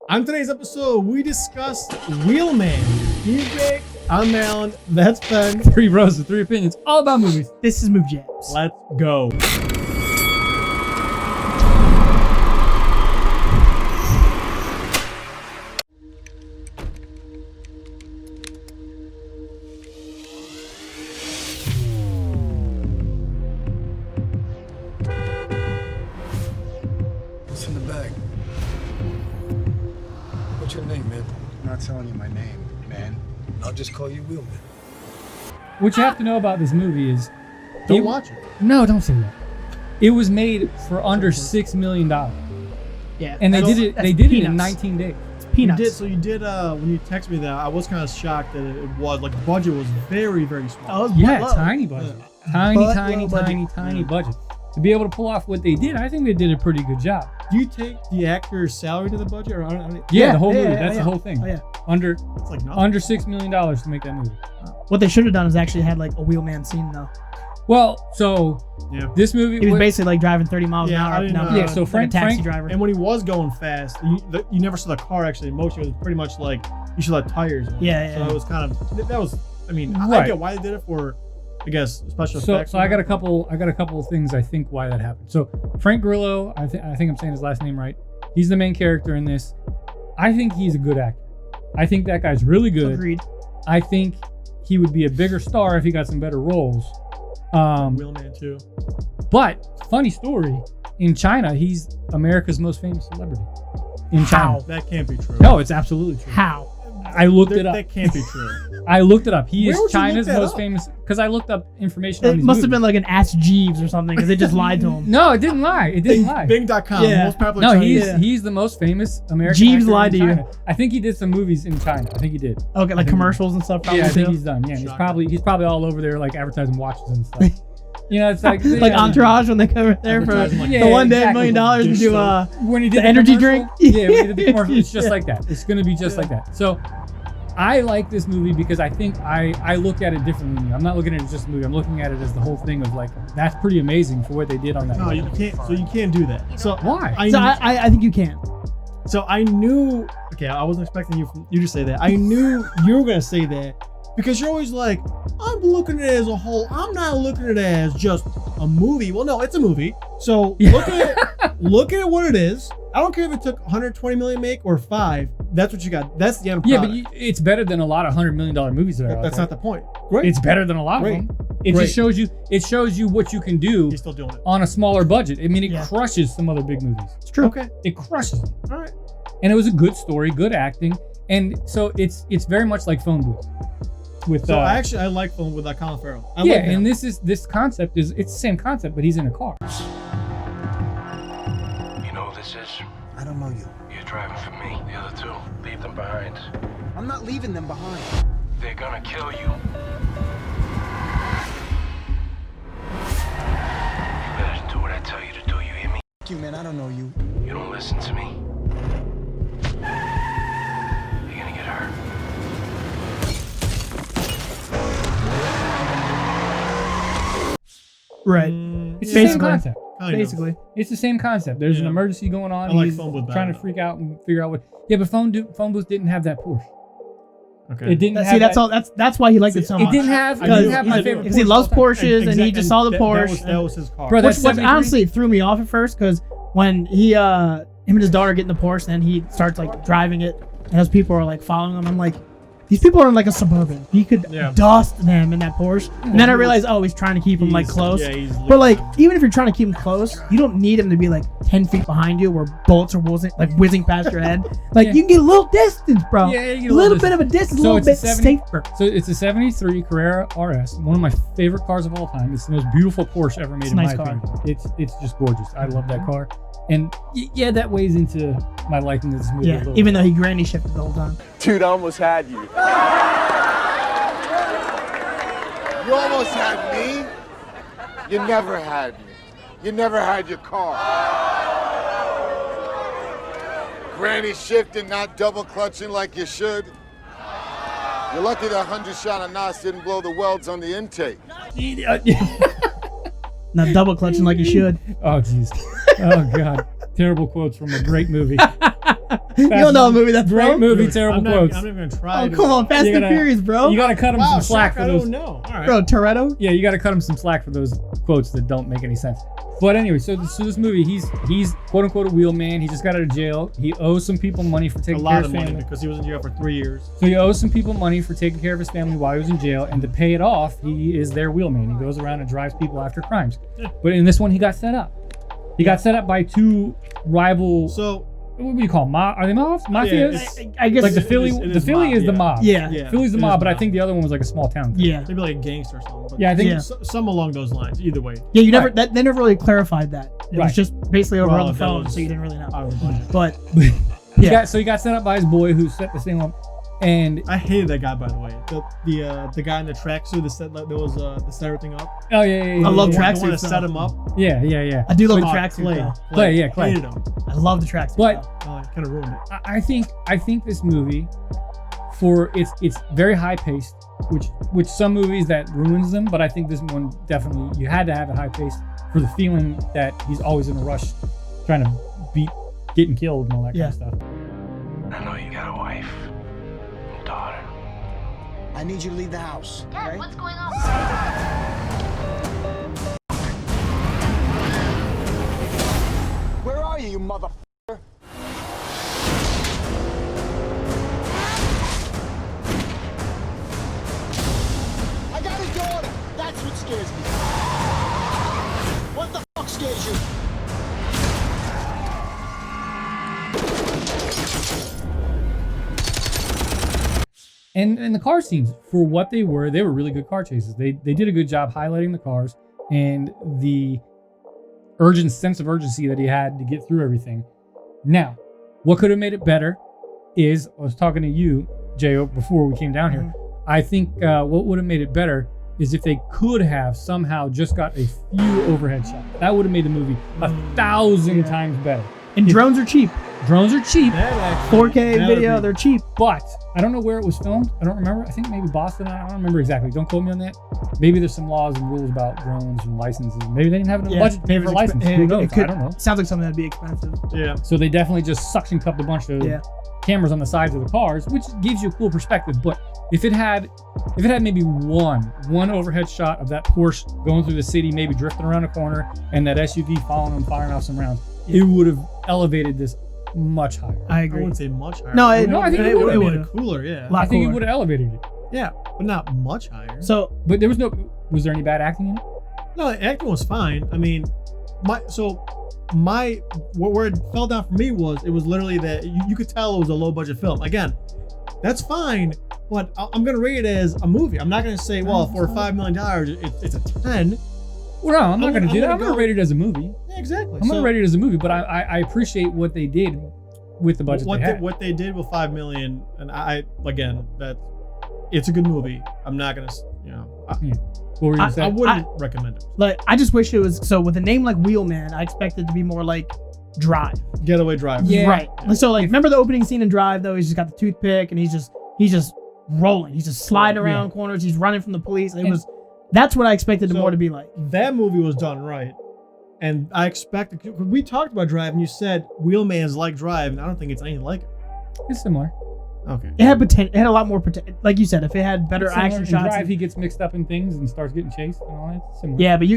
On today's episode, we discuss Wheelman. He's Jake. I'm Alan. That's Ben. Three bros with three opinions, all about movies. This is Move Jams. Let's go. What's in the bag? What's your name, man? I'm not telling you my name, man. I'll just call you Wheelman. What you have to know about this movie is, Don't watch it. No, don't say that. It was made for under $6 million, Yeah. and they that's- did it. that's They did it in peanuts. 19 days. It's peanuts. You did when you texted me that, I was kind of shocked that it was like the budget was very, very small. Oh, it was Yeah, low. tiny budget, Yeah. tiny Low budget. budget. To be able to pull off what they did, I think they did a pretty good job. Do you take the actor's salary to the budget? Or I don't, Yeah, the whole yeah, movie. yeah, That's yeah. the whole thing. Oh, yeah. Under it's like nothing. under $6 million to make that movie. What they should have done is actually had like a wheelman scene though. Well, so Yeah. this movie He was basically like driving 30 miles Yeah, an I hour. didn't up and know. down Yeah, the so road, Frank- like a taxi Frank- driver. And when he was going fast, you never saw the car actually in motion. It was pretty much like you should let tires on. Yeah, yeah, So yeah. it was kind of, that was, I mean, I Right. get why they did it for, I guess, special So effects. I got a couple of things I think why that happened. So Frank Grillo, I think I'm saying his last name right. He's the main character in this. I think he's a good actor. I think that guy's really good. Agreed. I think he would be a bigger star if he got some better roles. Wheelman too. But funny story, in China, he's America's most famous celebrity. In China. How? That can't be true. No, it's absolutely true. How? I looked it up. That can't be true. I looked it up. He Where is would you look China's that most up? famous because I looked up information on It these must have been movies. like an Ask Jeeves or something because they just lied to him. No, it didn't lie. It didn't lie. Bing.com, Yeah. most popular No, Chinese. he's the most famous American Jeeves actor lied in to you. China. I think he did some movies in China. I think he did. Okay, like think- commercials and stuff. Probably Yeah, I think too. he's done. Yeah, and Shocking. he's probably all over there like advertising watches and stuff. You know, it's like like yeah, Entourage when they come there for Advertising like the one day exactly. $1 million and do when he did the energy commercial. drink. Yeah, when he did the commercial, it's just Yeah. like that. It's gonna be just like that. So I like this movie because I think I look at it differently than you. I'm not looking at it as just a movie. I'm looking at it as the whole thing of like that's pretty amazing for what they did on that. No, movie. you can't. So you can't do that. So Why? So I think you can. So I knew. Okay, I wasn't expecting you to say that. I knew you were gonna say that because you're always like, I'm looking at it as a whole. I'm not looking at it as just a movie. Well, no, it's a movie. So Yeah. look at what it is. I don't care if it took 120 million to make or 5. That's what you got. That's the end Yeah, product. but it's better than a lot of $100 million movies that are out That's there. not the point. Great. It's better than a lot Great. of them. It Great. just shows you. It shows you what you can do He's still doing it. on a smaller budget. I mean, it Yeah. crushes some other big movies. It's true. Okay. It crushes them. All right. And it was a good story, good acting, and so it's very much like Phone Booth. With So I like film with Colin Farrell. I yeah, like him. and this concept is it's the same concept, but he's in a car. You know who this is? I don't know you. You're driving for me. The other two, leave them behind. I'm not leaving them behind. They're gonna kill you. You better do what I tell you to do, you hear me? F you, man. I don't know you. You don't listen to me. You're gonna get hurt. Right. It's the same Basically. concept. Kind of. Basically. It's the same concept. There's an Yeah. emergency going on. I like He's Phone Booth trying to better. freak out and figure out what. Yeah, but Phone Booth didn't have that Porsche. Okay. It didn't. See, have that's that, all. That's why he liked it so It much. didn't have. It I didn't knew- have my I knew. favorite. Because he Porsche loves of all time. Porsches and he just saw the Porsche. That was his car. Bro, Which that's was 73? honestly threw me off at first because when he him and his daughter get in the Porsche and he starts like driving it and those people are like following him, I'm like, these people are in like a Suburban. He could Yeah. dust them in that Porsche. And then I realized, oh, he's trying to keep him like close. Yeah, he's But like, even if you're trying to keep him close, you don't need him to be like 10 feet behind you where bullets are whizzing past your head. Like Yeah. you can get a little distance, bro. Yeah, you get a little bit of a distance, a So little it's a bit 70 safer. So it's a 73 Carrera RS, one of my favorite cars of all time. It's the most beautiful Porsche ever made It's in a my nice car. opinion. It's just gorgeous. I love that car. And yeah, that weighs into my liking of this movie a Yeah, little even bit. though he granny shifted the whole time. Dude, I almost had you. You almost had me. You never had me. You never had your car. Granny shifting, not double clutching like you should. You're lucky that 100 shot of NOS didn't blow the welds on the intake. Not double clutching like you should. Oh jeez. Oh god. Terrible quotes from a great movie. You don't know a movie that's Great from? movie, Dude, terrible I'm not quotes. even gonna try. Oh, to- come on, Fast You and gotta- Furious, bro. You gotta cut him Wow, some slack Shaq, for I those. don't know. All right. Bro, Toretto. Yeah, you got to cut him some slack for those quotes that don't make any sense. But anyway, so this movie, he's quote unquote a wheelman. He just got out of jail. He owes some people money for A taking care lot of of his money family. because he was in jail for 3 years. So he owes some people money for taking care of his family while he was in jail, and to pay it off, he is their wheelman. He goes around and drives people after crimes. Yeah. But in this one, he got set up. He got set up by two rival. So What do you call them? Are they mobs? Mafias? it's- I guess Like the it Philly, is- it the is Philly mob, is the yeah. mob. Yeah. Yeah, Philly's the it mob, is but I mob. think the other one was like a small town. Yeah. maybe like a gangster or something. But Yeah, I think. Yeah. some along those lines. Either way, Yeah, you never. Right. That they never really clarified that. It Right. was just basically over Well, on the that phone, was- so you didn't really know. out of the budget. But He yeah, got set up by his boy who set this thing up, and I hated that guy, by the way. The guy in the tracksuit that set everything up. oh yeah. I love The one that tracksuits, set though. him up. Yeah. I do love the Oh, tracksuit. Clay. though. Clay, yeah, Clay. Hated him. I love the tracksuit. But- though. Oh, kind of ruined it. I think this movie, for it's very high paced, which some movies that ruins them, but I think this one definitely you had to have it high paced for the feeling that he's always in a rush, trying to beat getting killed and all that kind Yeah. of stuff. I know you got a wife and daughter. I need you to leave the house. Okay? What's going on? Where are you, mother? I got a daughter. That's what scares me. What the fuck scares you? And the car scenes, for what they were really good car chases. They did a good job highlighting the cars and the sense of urgency that he had to get through everything. Now, what could have made it better is, I was talking to you, J.O., before we came down here. I think what would have made it better is if they could have somehow just got a few overhead shots. That would have made the movie 1,000 times better. And drones are cheap. Drones are cheap, That actually- 4K that video, would be- they're cheap. but I don't know where it was filmed. I don't remember. I think maybe Boston. I don't remember exactly. Don't quote me on that. Maybe there's some laws and rules about drones and licenses. Maybe they didn't have enough budget to pay for a license. Who knows? I don't know. Sounds like something that'd be expensive. Yeah. So they definitely just suction cupped a bunch of Yeah. cameras on the sides of the cars, which gives you a cool perspective. But if it had maybe one overhead shot of that Porsche going through the city, maybe drifting around a corner, and that SUV following them, firing off some rounds, it would have elevated this much higher. I I agree. wouldn't say much higher. No, I think it would would've have made been it cooler. Yeah. Lot I think it cooler. would have elevated it. Yeah, but not much higher. So But there was there any bad acting in it? No, the acting was fine. I mean, where it fell down for me was it was literally that you could tell it was a low budget film. Again, that's fine, but I'm gonna rate it as a movie. I'm not gonna say, well, for $5 million, it's a 10. Well, no, I'm not going to do that. I'm gonna going to rate it as a movie. Yeah, exactly. I'm going to rate it as a movie, but I appreciate what they did with the budget they had. What they did with $5 million, and it's a good movie. I'm not gonna, What were you going to say? I wouldn't recommend it. like I just wish it was so with a name like Wheelman, I expected it to be more like Drive. Getaway Driver. Yeah. Right. So like remember the opening scene in Drive though, he's just got the toothpick and he's just rolling. He's just sliding around corners, he's running from the police. That's what I expected it So- more to be like. That movie was done right, and I expected. We talked about Drive, and you said Wheelman's like Drive, and I don't think it's anything like it. It's similar. Okay. It had potential. It had a lot more potential. Like you said, if it had better It's similar. action In shots. Drive, he gets mixed up in things and starts getting chased and all that. It's similar. Yeah, but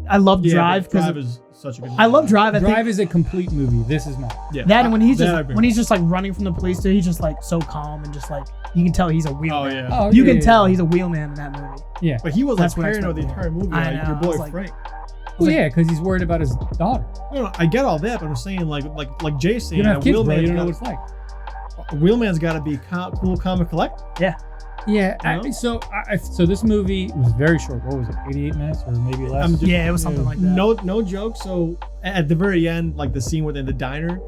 I love Yeah, Drive but Drive because is such a good movie. I love Drive. I Drive think is a complete movie. This is not. Yeah. that and when he's That I just agree when with. he's just like running from the police too, he's just like so calm and just like you can tell he's a wheelman. Oh yeah. Oh, You yeah, can yeah, tell yeah. he's a wheelman in that movie. Yeah. But he was That's like what I paranoid the expected. entire movie, I like know, your I boy was like- Frank. Well, yeah, because he's worried about his daughter. No, I get all that, but I'm saying like Jay saying You don't have that kids, bro. You don't know what Wheelman's it's like. Wheelman's got to be cool, calm, and collect. Yeah. You know? So this movie was very short. What was it? 88 minutes or maybe less? I'm just- Yeah, it was something like that. No joke. So at the very end, like the scene within the diner,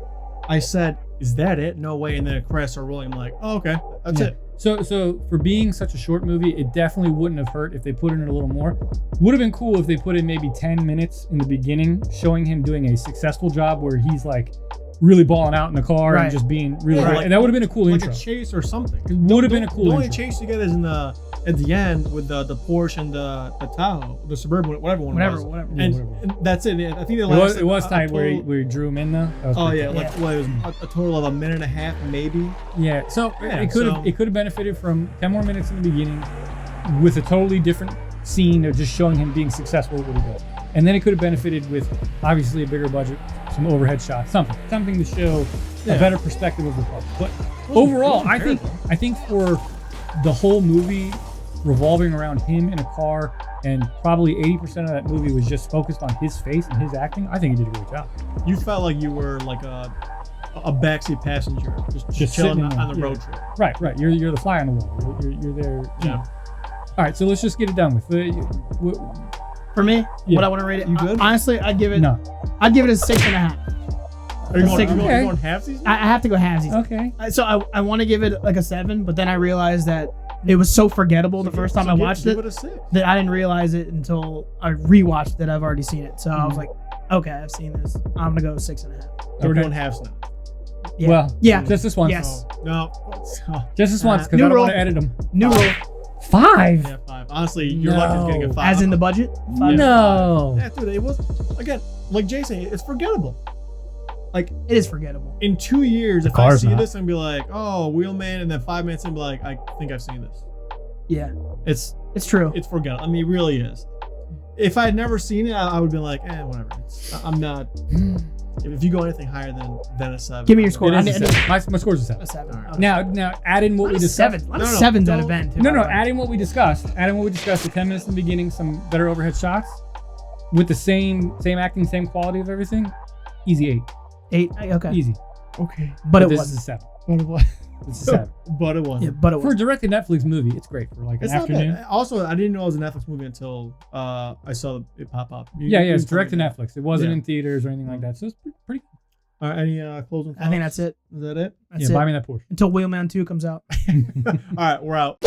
I said, "Is that it?" No way. And then it credits are rolling. I'm like, "Oh, okay, that's Yeah. it." So for being such a short movie, it definitely wouldn't have hurt if they put in a little more. Would have been cool if they put in maybe 10 minutes in the beginning, showing him doing a successful job where he's like really balling out in the car Right. and just being really Yeah, great. like- and that would have been a cool like intro. a chase or something. Would have been a cool The only intro. chase you get is in the at the end with the Porsche and the Tahoe, the Suburban, whatever one it was. Whatever. And, whatever. and that's it. I think It was tight where he drew him in though. That was Oh pretty yeah, cool. like what, it was a total of a minute and a half maybe. Yeah, so Yeah, it could have benefited from 10 more minutes in the beginning with a totally different scene of just showing him being successful with what he does. And then it could have benefited with obviously a bigger budget, some overhead shots, something to show a better perspective of the car. But overall, I think for the whole movie revolving around him in a car, and probably 80% of that movie was just focused on his face and his acting, I think he did a great job. You felt like you were like a backseat passenger, just sitting chilling there, on the yeah. road trip. Right. You're the fly on the wall. You're there. Yeah. All right, so let's just get it done with. For me, Yeah. what I want to rate it. You good? Honestly, I'd give it. No. I'd give it a 6.5. Are you going, Six- you okay. going half season? I have to go halvesies. Okay. So I want to give it like a 7, but then I realized that it was so forgettable the first time I watched give it it a 6. that I didn't realize it until I rewatched that I've already seen it. So I was like, okay, I've seen this. I'm gonna go 6.5. So we're Okay. doing halves now. Yeah. Well, yeah. just this once. Yes. No. Just this once, because New I don't rule. want to edit them. New rule. 5? Yeah, 5. Honestly, your luck is getting a 5. As in the budget. Yeah. No. Yeah, dude, it was again like Jason. It's forgettable. Like It is forgettable. in 2 years, if I car's see not. this and be like, "Oh, Wheelman," and then 5 minutes and be like, "I think I've seen this." Yeah, It's true. it's forgettable. I mean, it really is. If I had never seen it, I would be like, whatever. I'm not. If you go anything higher than a 7, Give me your score. It I is need- a 7. My score's a 7. A 7. All right. Okay. Now add in what we A discussed. 7. A lot of No, no, 7s out of don't- Ben too. No, add in what we discussed. The 10 minutes in the beginning, some better overhead shots with the same acting, same quality of everything. Easy 8. 8. Okay. Easy. Okay, But it this wasn't. is a 7. but it was. It's a 7. But it was. Yeah, but it For a was. directed Netflix movie, it's great for like an It's not afternoon. bad. Also, I didn't know it was a Netflix movie until I saw it pop up. Yeah, it's You direct to told me that. Netflix. It wasn't Yeah. in theaters or anything like that. So it's pretty cool. All right, any closing thoughts? I think that's it. Is that it? That's Yeah, it. buy me that Porsche. Until Wheelman 2 comes out. All right, we're out.